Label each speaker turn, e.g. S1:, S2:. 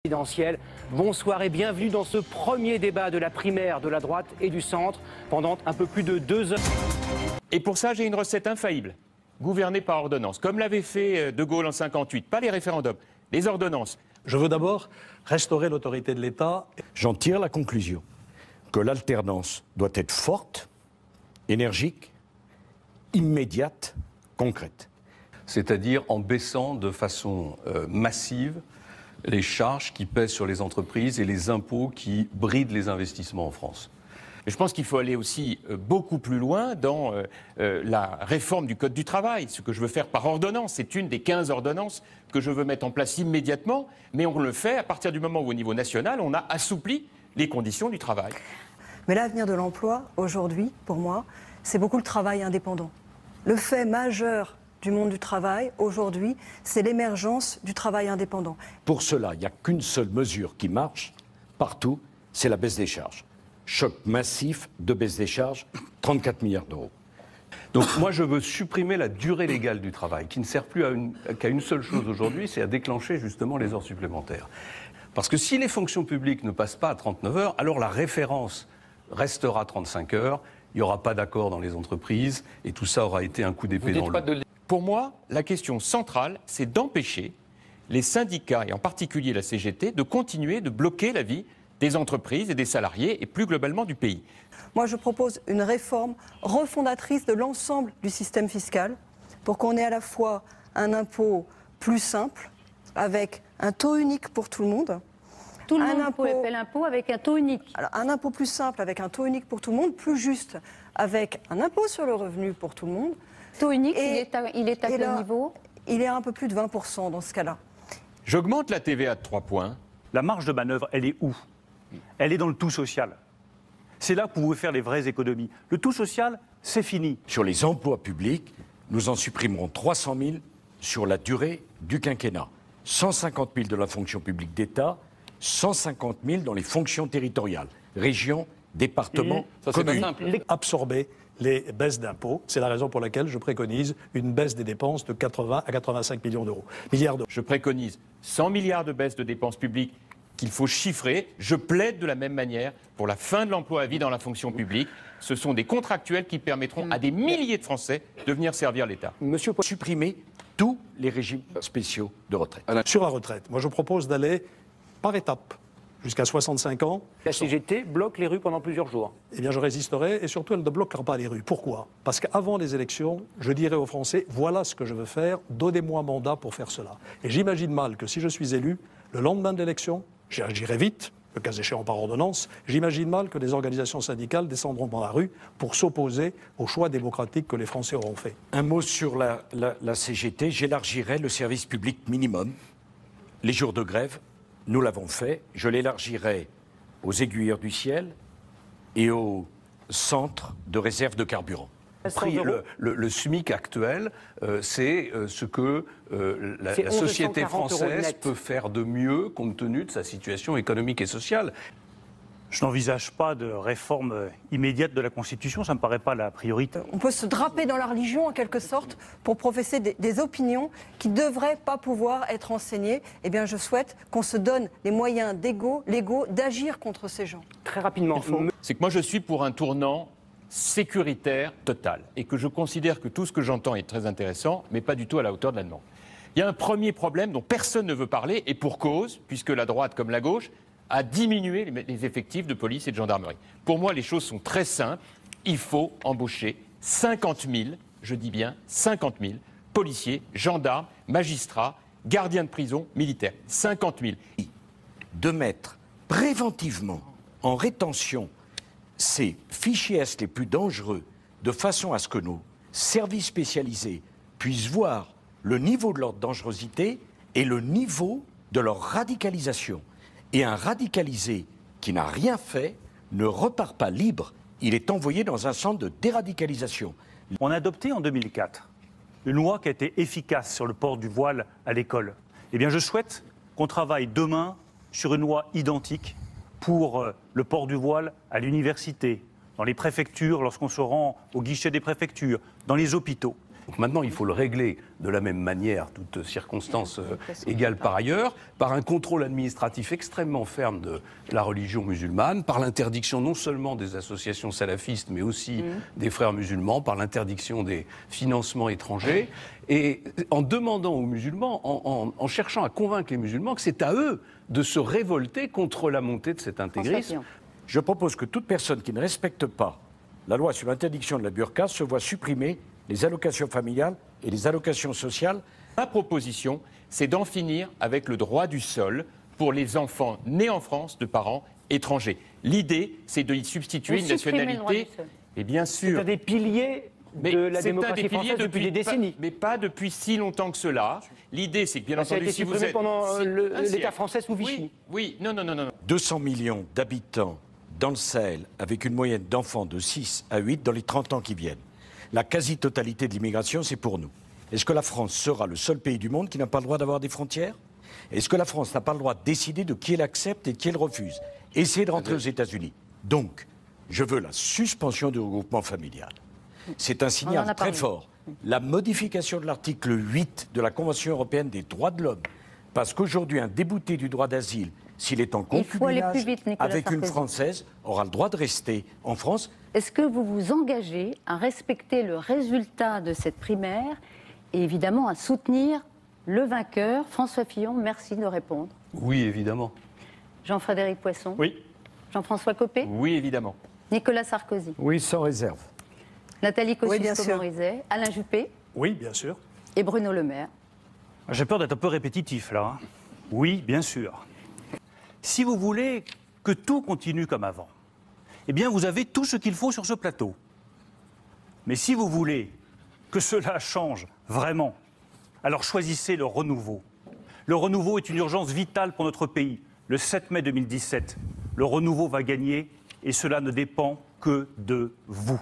S1: présidentielle. Bonsoir et bienvenue dans ce premier débat de la primaire de la droite et du centre pendant un peu plus de 2 heures.
S2: Et pour ça, j'ai une recette infaillible. Gouverner par ordonnance, comme l'avait fait De Gaulle en 1958. Pas les référendums, les ordonnances.
S3: Je veux d'abord restaurer l'autorité de l'État.
S4: J'en tire la conclusion que l'alternance doit être forte, énergique, immédiate, concrète.
S5: C'est-à-dire en baissant de façon massive les charges qui pèsent sur les entreprises et les impôts qui brident les investissements en France.
S2: Je pense qu'il faut aller aussi beaucoup plus loin dans la réforme du Code du travail. Ce que je veux faire par ordonnance, c'est une des 15 ordonnances que je veux mettre en place immédiatement, mais on le fait à partir du moment où au niveau national, on a assoupli les conditions du travail.
S6: Mais l'avenir de l'emploi, aujourd'hui, pour moi, c'est beaucoup le travail indépendant. Le fait majeur du monde du travail, aujourd'hui, c'est l'émergence du travail indépendant.
S4: Pour cela, il n'y a qu'une seule mesure qui marche partout, c'est la baisse des charges. Choc massif de baisse des charges, 34 milliards d'euros.
S5: Donc moi je veux supprimer la durée légale du travail, qui ne sert plus qu'à une seule chose aujourd'hui, c'est à déclencher justement les heures supplémentaires. Parce que si les fonctions publiques ne passent pas à 39 heures, alors la référence restera 35 heures, il n'y aura pas d'accord dans les entreprises, et tout ça aura été un coup d'épée dans l'eau.
S2: Pour moi, la question centrale, c'est d'empêcher les syndicats, et en particulier la CGT, de continuer de bloquer la vie des entreprises et des salariés, et plus globalement du pays.
S6: Moi, je propose une réforme refondatrice de l'ensemble du système fiscal pour qu'on ait à la fois un impôt plus simple, avec un taux unique pour tout le monde.
S7: Tout le monde paie l'impôt avec un taux unique.
S6: Alors, un impôt plus simple avec un taux unique pour tout le monde, plus juste avec un impôt sur le revenu pour tout le monde.
S7: Taux unique, il est à quel niveau?
S6: Il est à un peu plus de 20% dans ce cas-là.
S2: J'augmente la TVA de 3 points.
S8: La marge de manœuvre, elle est où? Elle est dans le tout social. C'est là que vous pouvez faire les vraies économies. Le tout social, c'est fini.
S4: Sur les emplois publics, nous en supprimerons 300 000 sur la durée du quinquennat. 150 000 de la fonction publique d'État, 150 000 dans les fonctions territoriales, régions, départements, communes.
S3: Absorber les baisses d'impôts. C'est la raison pour laquelle je préconise une baisse des dépenses de 80 à 85 milliards d'euros.
S2: Je préconise 100 milliards de baisse de dépenses publiques qu'il faut chiffrer. Je plaide de la même manière pour la fin de l'emploi à vie dans la fonction publique. Ce sont des contractuels qui permettront à des milliers de Français de venir servir l'État.
S4: Monsieur, supprimer tous les régimes spéciaux de retraite.
S3: Sur la retraite, moi je propose d'aller par étapes jusqu'à 65 ans.
S1: La CGT bloque les rues pendant plusieurs jours.
S3: Eh bien, je résisterai et surtout, elle ne bloquera pas les rues. Pourquoi? Parce qu'avant les élections, je dirai aux Français, voilà ce que je veux faire, donnez-moi mandat pour faire cela. Et j'imagine mal que si je suis élu, le lendemain de l'élection, j'agirai vite, le cas échéant par ordonnance, j'imagine mal que des organisations syndicales descendront dans la rue pour s'opposer au choix démocratique que les Français auront fait.
S4: Un mot sur la CGT, j'élargirai le service public minimum, les jours de grève. Nous l'avons fait, je l'élargirai aux aiguilleurs du ciel et aux centres de réserve de carburant.
S5: Le SMIC actuel, c'est ce que la société française peut faire de mieux compte tenu de sa situation économique et sociale.
S8: Je n'envisage pas de réforme immédiate de la Constitution, ça ne me paraît pas la priorité.
S6: On peut se draper dans la religion en quelque sorte pour professer des opinions qui ne devraient pas pouvoir être enseignées. Eh bien, je souhaite qu'on se donne les moyens légaux d'agir contre ces gens.
S1: Très rapidement.
S2: C'est que moi je suis pour un tournant sécuritaire total et que je considère que tout ce que j'entends est très intéressant, mais pas du tout à la hauteur de la demande. Il y a un premier problème dont personne ne veut parler, et pour cause, puisque la droite comme la gauche a diminué les effectifs de police et de gendarmerie. Pour moi, les choses sont très simples. Il faut embaucher 50 000, je dis bien 50 000, policiers, gendarmes, magistrats, gardiens de prison, militaires. 50 000.
S4: De mettre préventivement en rétention ces fichiers S les plus dangereux, de façon à ce que nos services spécialisés puissent voir le niveau de leur dangerosité et le niveau de leur radicalisation. Et un radicalisé qui n'a rien fait ne repart pas libre, il est envoyé dans un centre de déradicalisation.
S8: On a adopté en 2004 une loi qui a été efficace sur le port du voile à l'école. Eh bien, je souhaite qu'on travaille demain sur une loi identique pour le port du voile à l'université, dans les préfectures, lorsqu'on se rend au guichet des préfectures, dans les hôpitaux.
S5: Donc maintenant, il faut le régler de la même manière, toutes circonstances égales par ailleurs, par un contrôle administratif extrêmement ferme de la religion musulmane, par l'interdiction non seulement des associations salafistes, mais aussi des frères musulmans, par l'interdiction des financements étrangers, et en demandant aux musulmans, en cherchant à convaincre les musulmans que c'est à eux de se révolter contre la montée de cet intégrisme.
S4: Je propose que toute personne qui ne respecte pas la loi sur l'interdiction de la burqa se voit supprimer les allocations familiales et les allocations sociales.
S2: Ma proposition, c'est d'en finir avec le droit du sol pour les enfants nés en France de parents étrangers. L'idée, c'est de y substituer une nationalité. Et bien sûr.
S1: C'est un des piliers de la démocratie française depuis des décennies.
S2: Mais pas depuis si longtemps que cela. L'idée, c'est que bien entendu, si vous êtes
S1: pendant l'État français sous Vichy.
S2: Oui, non.
S4: 200 millions d'habitants dans le Sahel, avec une moyenne d'enfants de 6 à 8 dans les 30 ans qui viennent. La quasi-totalité de l'immigration, c'est pour nous. Est-ce que la France sera le seul pays du monde qui n'a pas le droit d'avoir des frontières? Est-ce que la France n'a pas le droit de décider de qui elle accepte et de qui elle refuse? Essayez de rentrer aux États-Unis. Donc, je veux la suspension du regroupement familial. C'est un signal très fort. La modification de l'article 8 de la Convention européenne des droits de l'homme. Parce qu'aujourd'hui, un débouté du droit d'asile, s'il est en concubinage avec une Française, aura le droit de rester en France.
S7: Est-ce que vous vous engagez à respecter le résultat de cette primaire et évidemment à soutenir le vainqueur? François Fillon, merci de répondre.
S5: Oui, évidemment.
S7: Jean-Frédéric Poisson?
S8: Oui.
S7: Jean-François Copé?
S2: Oui, évidemment.
S7: Nicolas Sarkozy?
S4: Oui, sans réserve.
S7: Nathalie Kosciusko-Morizet? Alain Juppé?
S3: Oui, bien sûr.
S7: Et Bruno Le Maire?
S8: J'ai peur d'être un peu répétitif là. Oui, bien sûr. Si vous voulez que tout continue comme avant, eh bien vous avez tout ce qu'il faut sur ce plateau. Mais si vous voulez que cela change vraiment, alors choisissez le renouveau. Le renouveau est une urgence vitale pour notre pays. Le 7 mai 2017, le renouveau va gagner et cela ne dépend que de vous.